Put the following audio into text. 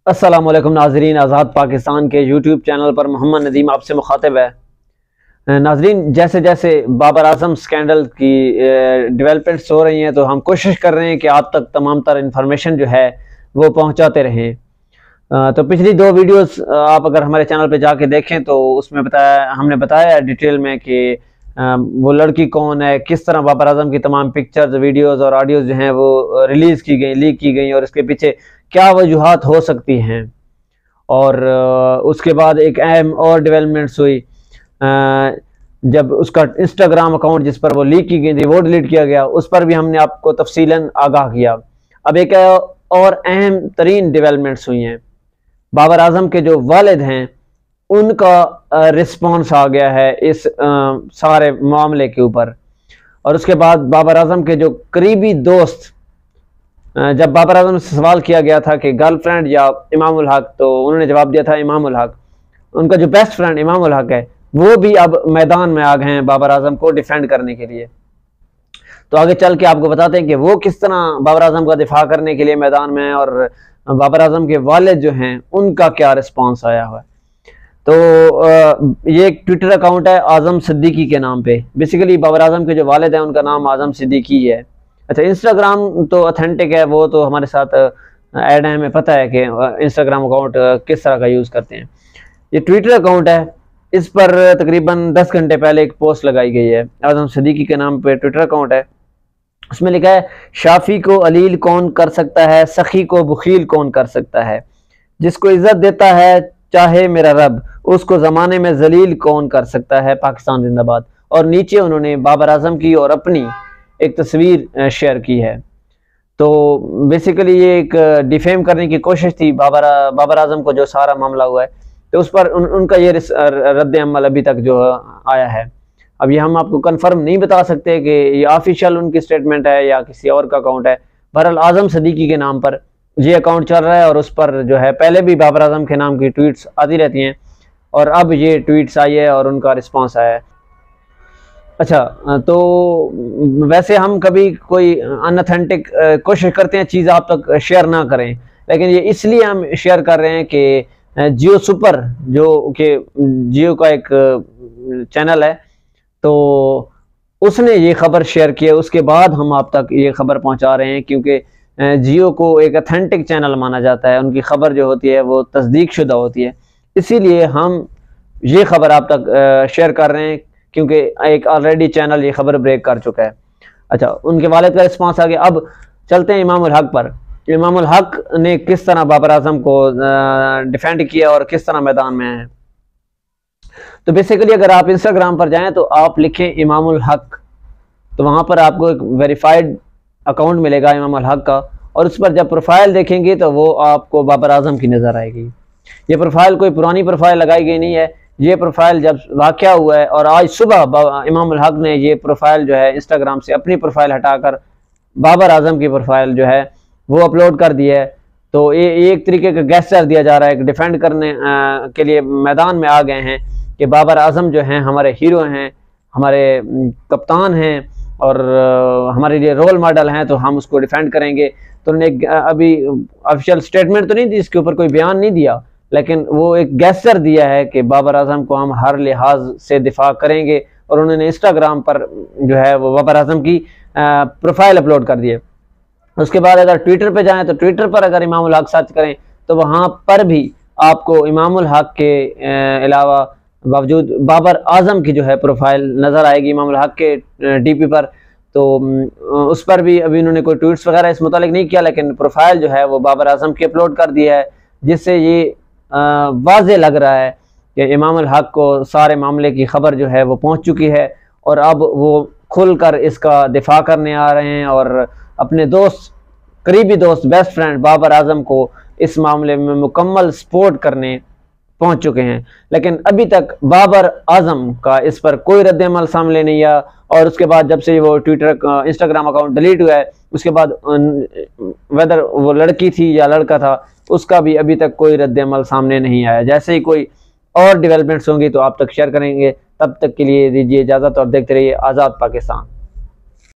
अस्सलामुअलैकुम नाजरीन, आज़ाद पाकिस्तान के यूट्यूब चैनल पर मोहम्मद नदीम आपसे मुखातिब है। नाजरीन, जैसे जैसे बाबर आजम स्कैंडल की डेवलपमेंट्स हो रही हैं तो हम कोशिश कर रहे हैं कि आप तक तमाम तर इंफॉर्मेशन जो है वो पहुंचाते रहें। तो पिछली दो वीडियोस आप अगर हमारे चैनल पे जाके देखें तो उसमें हमने बताया डिटेल में कि वो लड़की कौन है, किस तरह बाबर आजम की तमाम पिक्चर्स, वीडियोस और ऑडियोज जो हैं वो रिलीज़ की गई, लीक की गई और इसके पीछे क्या वजूहात हो सकती हैं। और उसके बाद एक अहम और डेवलपमेंट्स हुई जब उसका इंस्टाग्राम अकाउंट जिस पर वो लीक की गई थी वो डिलीट किया गया, उस पर भी हमने आपको तफसीलन आगाह किया। अब एक और अहम तरीन डेवलपमेंट्स हुई हैं। बाबर आजम के जो वालिद हैं उनका रिस्पॉन्स आ गया है इस सारे मामले के ऊपर। और उसके बाद बाबर आजम के जो करीबी दोस्त, जब बाबर आजम से सवाल किया गया था कि गर्लफ्रेंड या इमाम उल हक, तो उन्होंने जवाब दिया था इमाम उल हक। उनका जो बेस्ट फ्रेंड इमाम उल हक है वो भी अब मैदान में आ गए हैं बाबर आजम को डिफेंड करने के लिए। तो आगे चल के आपको बताते हैं कि वो किस तरह बाबर आजम का दिफा करने के लिए मैदान में है और बाबर आजम के वालिद जो हैं उनका क्या रिस्पॉन्स आया हुआ है। तो ये एक ट्विटर अकाउंट है आजम सिद्दीकी के नाम पे। बेसिकली बाबर आजम के जो वालिद हैं उनका नाम आजम सिद्दीकी है। अच्छा, इंस्टाग्राम तो ऑथेंटिक है, वो तो हमारे साथ ऐड है, हमें पता है कि इंस्टाग्राम अकाउंट किस तरह का यूज़ करते हैं। ये ट्विटर अकाउंट है, इस पर तकरीबन 10 घंटे पहले एक पोस्ट लगाई गई है। आजम सिद्दीकी के नाम पे ट्विटर अकाउंट है। उसमें लिखा है, शाफी को अलील कौन कर सकता है, सखी को बुखील कौन कर सकता है, जिसको इज्जत देता है चाहे मेरा रब, उसको ज़माने में जलील कौन कर सकता है, पाकिस्तान जिंदाबाद। और नीचे उन्होंने बाबर आजम की और अपनी एक तस्वीर शेयर की है। तो बेसिकली ये एक डिफेम करने की कोशिश थी बाबर आजम को, जो सारा मामला हुआ है। तो उस पर उनका ये रद्द अमल अभी तक जो आया है। अब ये हम आपको कंफर्म नहीं बता सकते कि ये ऑफिशियल उनकी स्टेटमेंट है या किसी और का अकाउंट है। बहरहाल आजम सिद्दीकी के नाम पर ये अकाउंट चल रहा है और उस पर जो है पहले भी बाबर आजम के नाम की ट्वीट्स आती रहती हैं और अब ये ट्वीट्स आई है और उनका रिस्पॉन्स आया है। अच्छा, तो वैसे हम कभी कोई अनऑथेंटिक कोशिश करते हैं चीज़ आप तक शेयर ना करें, लेकिन ये इसलिए हम शेयर कर रहे हैं कि जियो सुपर, जो कि जियो का एक चैनल है, तो उसने ये खबर शेयर की है। उसके बाद हम आप तक ये खबर पहुंचा रहे हैं, क्योंकि जियो को एक ऑथेंटिक चैनल माना जाता है, उनकी खबर जो होती है वो तस्दीक शुदा होती है। इसीलिए हम ये खबर आप तक शेयर कर रहे हैं, क्योंकि एक ऑलरेडी चैनल ये खबर ब्रेक कर चुका है। अच्छा, उनके वालिद का रिस्पॉन्स आ गया। अब चलते हैं इमाम उल हक पर। इमाम उल हक ने किस तरह बाबर आजम को डिफेंड किया और किस तरह मैदान में है। तो बेसिकली अगर आप इंस्टाग्राम पर जाएं तो आप लिखें इमाम उल हक, तो वहां पर आपको एक वेरीफाइड अकाउंट मिलेगा इमाम उल हक का, और उस पर जब प्रोफाइल देखेंगे तो वो आपको बाबर आजम की नजर आएगी। ये प्रोफाइल कोई पुरानी प्रोफाइल लगाई गई नहीं है। ये प्रोफाइल जब वाक़या हुआ है और आज सुबह इमाम उल हक ने ये प्रोफाइल जो है इंस्टाग्राम से अपनी प्रोफाइल हटाकर बाबर आजम की प्रोफाइल जो है वो अपलोड कर दी है। तो ये एक तरीके का गेस्चर दिया जा रहा है, डिफेंड करने के लिए मैदान में आ गए हैं कि बाबर आजम जो हैं हमारे हीरो हैं, हमारे कप्तान हैं और हमारे लिए रोल मॉडल हैं, तो हम उसको डिफेंड करेंगे। तो उन्होंने अभी ऑफिशियल स्टेटमेंट तो नहीं दी, इसके ऊपर कोई बयान नहीं दिया, लेकिन वो एक गेस्चर दिया है कि बाबर आजम को हम हर लिहाज से दिफा करेंगे। और उन्होंने इंस्टाग्राम पर जो है वो बाबर आजम की प्रोफाइल अपलोड कर दी है। उसके बाद अगर ट्विटर पे जाएं तो ट्विटर पर अगर इमाम उल हक सर्च करें तो वहाँ पर भी आपको इमाम उल हक के अलावा बावजूद बाबर आजम की जो है प्रोफाइल नज़र आएगी इमाम उल हक के डीपी पर। तो उस पर भी अभी उन्होंने कोई ट्वीट्स वगैरह इस मुतालिक नहीं किया, लेकिन प्रोफाइल जो है वो बाबर आजम की अपलोड कर दी है, जिससे ये वाज़े लग रहा है कि इमाम उल हक को सारे मामले की खबर जो है वो पहुंच चुकी है और अब वो खुलकर इसका दिफा करने आ रहे हैं और अपने दोस्त, करीबी दोस्त, बेस्ट फ्रेंड बाबर आजम को इस मामले में मुकम्मल सपोर्ट करने पहुंच चुके हैं। लेकिन अभी तक बाबर आजम का इस पर कोई रद्द अमल सामने नहीं आया। और उसके बाद जब से वो ट्विटर इंस्टाग्राम अकाउंट डिलीट हुआ है, उसके बाद वेदर वो लड़की थी या लड़का था, उसका भी अभी तक कोई रद्द अमल सामने नहीं आया। जैसे ही कोई और डेवलपमेंट्स होंगी तो आप तक शेयर करेंगे। तब तक के लिए दीजिए इजाज़त और देखते रहिए आज़ाद पाकिस्तान।